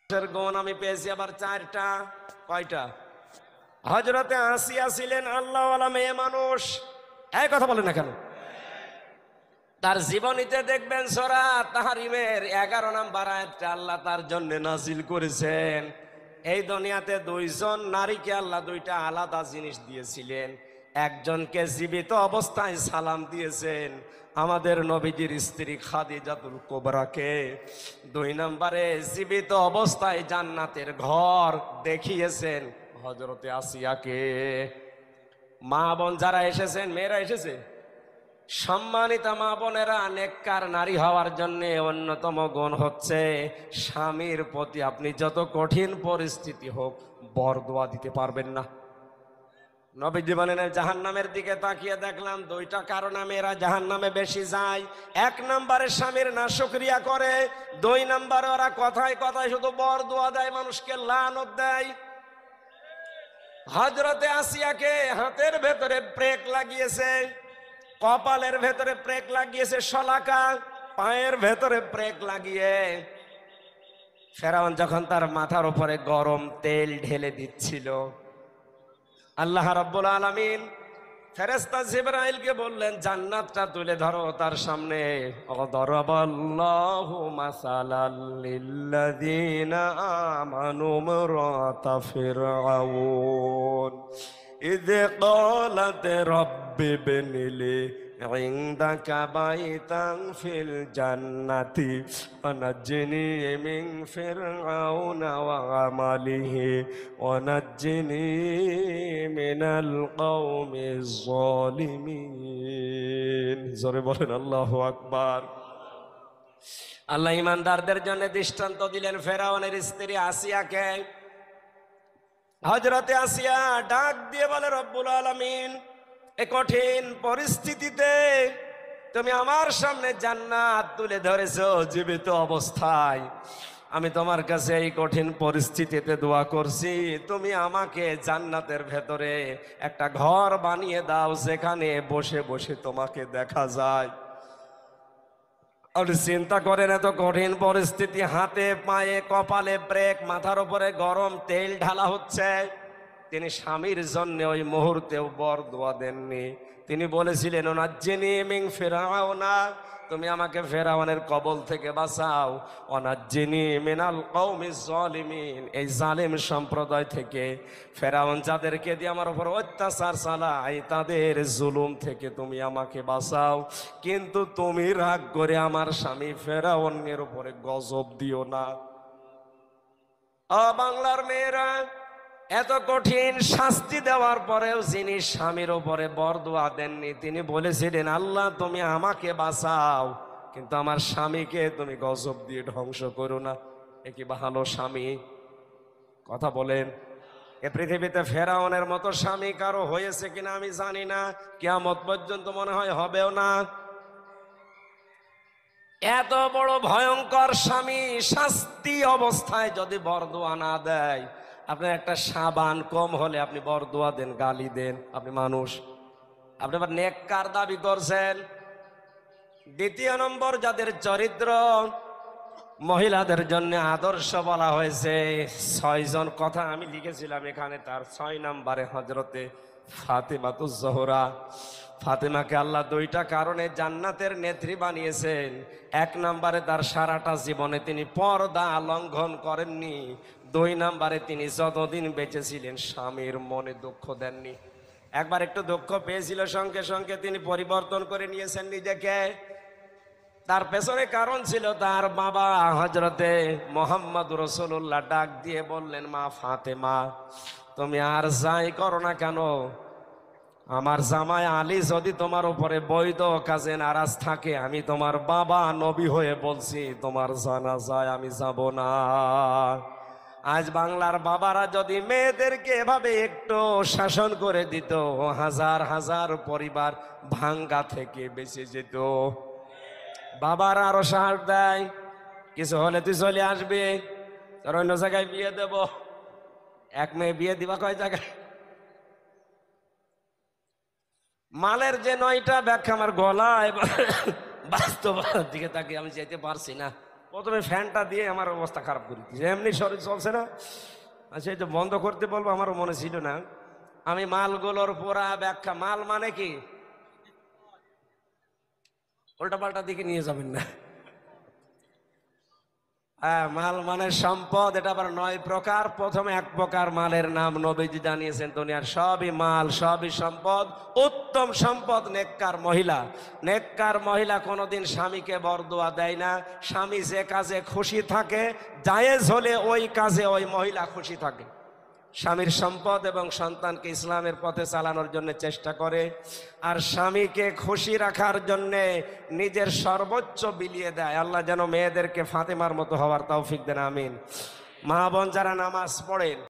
গুণ আমি পেয়েছি আবার চারটা। কয়টা? হযরতে আসিয়া ছিলেন আল্লাহওয়ালা মেয়ে মানুষ। এই কথা বলেন না কেন? তার জীবনীতে দেখবেন সূরা তাহরিমের 11 নম্বর আয়াতটা আল্লাহ তার জন্য নাজিল করেছেন। এই দুনিয়াতে দুইজন নারীকে আল্লাহ দুইটা আলাদা জিনিস দিয়েছিলেন। একজনকে জীবিত অবস্থায় সালাম দিয়েছেন, আমাদের নবীজির স্ত্রী খাদিজাতুল কুবরাকে। 2 নম্বরে জীবিত অবস্থায় জান্নাতের ঘর দেখিয়েছেন হযরতে আসিয়াকে। মা বোন যারা এসেছেন, মেয়েরা এসেছে, সম্মানিতা মা বোনেরা, নেককার নারী হওয়ার জন্য অন্যতম গুণ হচ্ছে স্বামীর প্রতি আপনি যত কঠিন পরিস্থিতি হোক বরদোয়া দিতে পারবেন না। নবীজি বলেন জাহান্নামের দিকে তাকিয়ে দেখলাম 2টা কারণে মেয়েরা জাহান্নামে বেশি যায়। 1 নম্বরে স্বামীর নাশকরিয়া করে, 2 নম্বরে ওরা কথায় কথায় শুধু বরদোয়া দেয়, মানুষকে লানত দেয়। হযরতে আসিয়াকে হাতের ভেতরে ব্রেক লাগিয়েছে, কপালের ভেতরে ব্রেক লাগিয়েছে শলাকা, পায়ের ভেতরে ব্রেক লাগিয়ে ফেরাউন যখন তার মাথার উপরে গরম তেল ঢেলে দিচ্ছিল, আল্লাহ রাব্বুল আলামিন ফেরেশতা জিবরাইলকে বললেন জান্নাতটা তুলে ধরো তার সামনে। দরাবাল্লাহু মাসালাল লিল্লাযিনা আমানু ইমরাতা ফিরআউন ইয ক্বালাত রাব্বি ইবনিলি ইনদাকা বাইতান ফিল জান্নাতি ওয়ানাজ্জিনি মিন ফিরআউনা ওয়া আমালিহি ওয়ানাজ্জিনি মিনাল কওমিজ যালিমিন। জোরে বলেন আল্লাহু আকবার। আল্লাহ ঈমানদারদের জন্য দৃষ্টান্ত দিলেন ফেরাউনের স্ত্রী আসিয়াকে। হযরতে আসিয়া ডাক দিয়ে বলে রব্বুল আলামিন, এই কঠিন পরিস্থিতিতে তুমি আমার সামনে জান্নাত তুলে ধরেছো জীবিত অবস্থায়। আমি তোমার কাছে এই কঠিন পরিস্থিতিতে দোয়া করছি, তুমি আমাকে জান্নাতের ভেতরে একটা ঘর বানিয়ে দাও যেখানে বসে বসে তোমাকে দেখা যায়। আপনি চিন্তা করেন, এত কঠিন পরিস্থিতি, হাতে পায়ে কপালে ব্রেক, মাথার উপরে গরম তেল ঢালা হচ্ছে। তিনি স্বামীর জন্য ওই মুহূর্তেও বরদোয়া দেননি। তিনি বলেছিলেন ওনাজ্জিনি মিন ফিরআউনা, তুমি আমাকে ফেরাউনের কবল থেকে বাঁচাও, ওনাজ্জিনি মিনাল কওমিজ যালিমিন, এই জালিম সম্প্রদায় থেকে, ফেরাউন যাদেরকে দিয়ে আমার উপর অত্যাচার চালায় তাদের জুলুম থেকে তুমি আমাকে বাঁচাও, কিন্তু তুমি রাগ করে আমার স্বামী ফেরাউনের উপরে গজব দিও না। বাংলার মেয়েরা, এত কঠিন শাস্তি দেওয়ার পরেও যিনি স্বামীর উপরে বরদোয়া দেননি, তিনি বলেছিলেন আল্লাহ তুমি আমাকে বাঁচাও, কিন্তু আমার স্বামীকে তুমি গজব দিয়ে ধ্বংস করো না। এ কি ভালো স্বামী? কথা বলেন। এ পৃথিবীতে ফেরাউনের মতো স্বামী কারো হয়েছে কিনা আমি জানি না, কিয়ামত পর্যন্ত মনে হয় হবেও না। এত বড় ভয়ঙ্কর স্বামী শাস্তি অবস্থায় যদি বরদোয়া না দেয়, আপনার একটা সাবান কম হলে আপনি বরদোয়া দেন, গালি দেন, আপনি মানুষ, আপনি আবার নেককার দাবি করছেন। 2 নম্বর, যাদের চরিত্র মহিলাদের জন্য আদর্শ বলা হয়েছে, 6 জন কথা আমি লিখেছিলাম এখানে। তার 6 নম্বরে হযরতে ফাতেমাতুজ জোহরা। ফাতেমাকে আল্লাহ 2টা কারণে জান্নাতের নেত্রী বানিয়েছেন। 1 নম্বরে তার সারাটা জীবনে তিনি পর্দা লঙ্ঘন করেননি। 2 নম্বরে তিনি যতদিন বেঁচে ছিলেন স্বামীর মনে দুঃখ দেননি। একবার একটু দুঃখ পেয়েছিল, সঙ্গে সঙ্গে তিনি পরিবর্তন করে নিয়েছেন নিজেকে। তার পেছনে কারণ ছিল, তার বাবা হযরতে মুহাম্মদ রাসূলুল্লাহ ডাক দিয়ে বললেন, মা ফাতেমা, তুমি আর যাই করো না কেন, আমার জামাই আলী যদি তোমার উপরে বৈধ কাজে নারাজ থাকে, আমি তোমার বাবা নবী হয়ে বলছি তোমার জানাজায় আমি যাব না। আজ বাংলার বাবারা যদি মেয়েদেরকে এভাবে একটু শাসন করে দিত, হাজার হাজার পরিবার ভাঙ্গা থেকে বেঁচে যেত। বাবারা আরো সাহস দেয়, কিছু হলে তুই চলে আসবি, তোর অন্য জায়গায় বিয়ে দেব। এক মেয়ে বিয়ে দিবা কয় জায়গায়? মালের যে 9টা ব্যাখ্যা আমার গলায় বাস্তবতার দিকে তাকিয়ে আমি যেতে পারছি না। প্রথমে ফ্যানটা দিয়ে আমার অবস্থা খারাপ করে দিয়েছে, এমনি শরীর চলছে না। আচ্ছা, এই যে বন্ধ করতে বলবো আমারও মনে ছিল না। আমি মালগুলোর পুরা ব্যাখ্যা, মাল মানে কি উল্টা পাল্টা দিকে নিয়ে যাবেন না। হ্যাঁ, মাল মানে সম্পদ, এটা আবার 9 প্রকার। প্রথমে 1 প্রকার মালের নাম নবীজি জানিয়েছেন, দুনিয়ার সবই মাল, সবই সম্পদ। উত্তম সম্পদ নেককার মহিলা। নেককার মহিলা কোনোদিন স্বামীকে বরদোয়া দেয় না। স্বামী যে কাজে খুশি থাকে, জায়েজ হলে ওই কাজে ওই মহিলা খুশি থাকে। স্বামীর সম্পদ এবং সন্তানকে ইসলামের পথে চালানোর জন্য চেষ্টা করে, আর স্বামীকে খুশি রাখার জন্য নিজের সর্বোচ্চ বিলিয়ে দেয়। আল্লাহ যেন মেয়েদেরকে ফাতেমার মতো হওয়ার তৌফিক দেন, আমিন। মা বোন যারা নামাজ পড়েন,